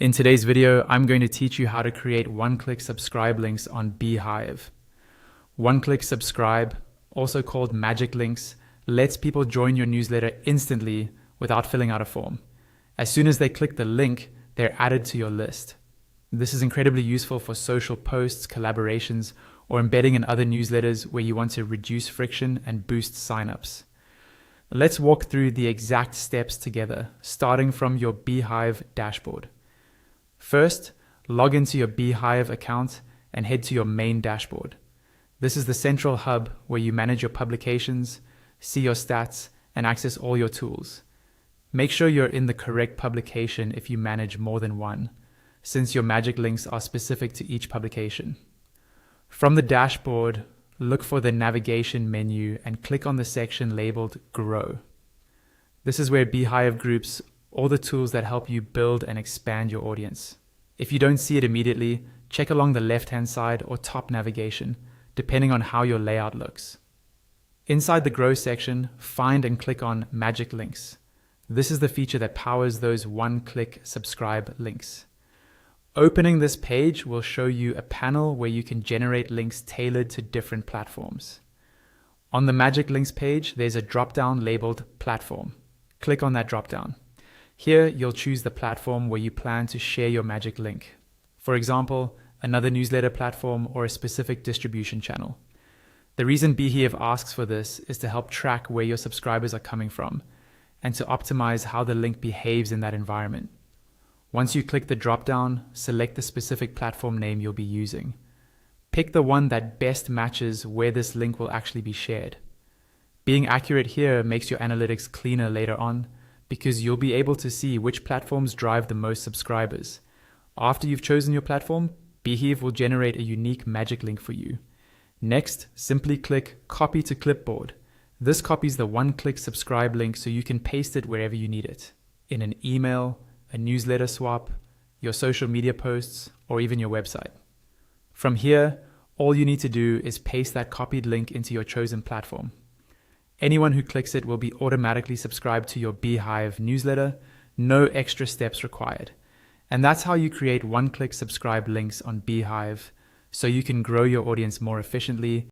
In today's video, I'm going to teach you how to create one-click subscribe links on Beehiiv. One-click subscribe, also called magic links, lets people join your newsletter instantly without filling out a form. As soon as they click the link, they're added to your list. This is incredibly useful for social posts, collaborations, or embedding in other newsletters where you want to reduce friction and boost signups. Let's walk through the exact steps together, starting from your Beehiiv dashboard. First, log into your Beehiiv account and head to your main dashboard. This is the central hub where you manage your publications, see your stats, and access all your tools. Make sure you're in the correct publication if you manage more than one, since your magic links are specific to each publication. From the dashboard, look for the navigation menu and click on the section labeled Grow. This is where Beehiiv groups all the tools that help you build and expand your audience. If you don't see it immediately, check along the left-hand side or top navigation, depending on how your layout looks. Inside the Grow section, find and click on Magic Links. This is the feature that powers those one-click subscribe links. Opening this page will show you a panel where you can generate links tailored to different platforms. On the Magic Links page, there's a drop-down labeled Platform. Click on that drop-down. Here, you'll choose the platform where you plan to share your magic link. For example, another newsletter platform or a specific distribution channel. The reason Beehiiv asks for this is to help track where your subscribers are coming from and to optimize how the link behaves in that environment. Once you click the drop-down, select the specific platform name you'll be using. Pick the one that best matches where this link will actually be shared. Being accurate here makes your analytics cleaner later on, because you'll be able to see which platforms drive the most subscribers. After you've chosen your platform, Beehiiv will generate a unique magic link for you. Next, simply click Copy to Clipboard. This copies the one-click subscribe link so you can paste it wherever you need it, in an email, a newsletter swap, your social media posts, or even your website. From here, all you need to do is paste that copied link into your chosen platform. Anyone who clicks it will be automatically subscribed to your Beehiiv newsletter, no extra steps required. And that's how you create one-click subscribe links on Beehiiv, so you can grow your audience more efficiently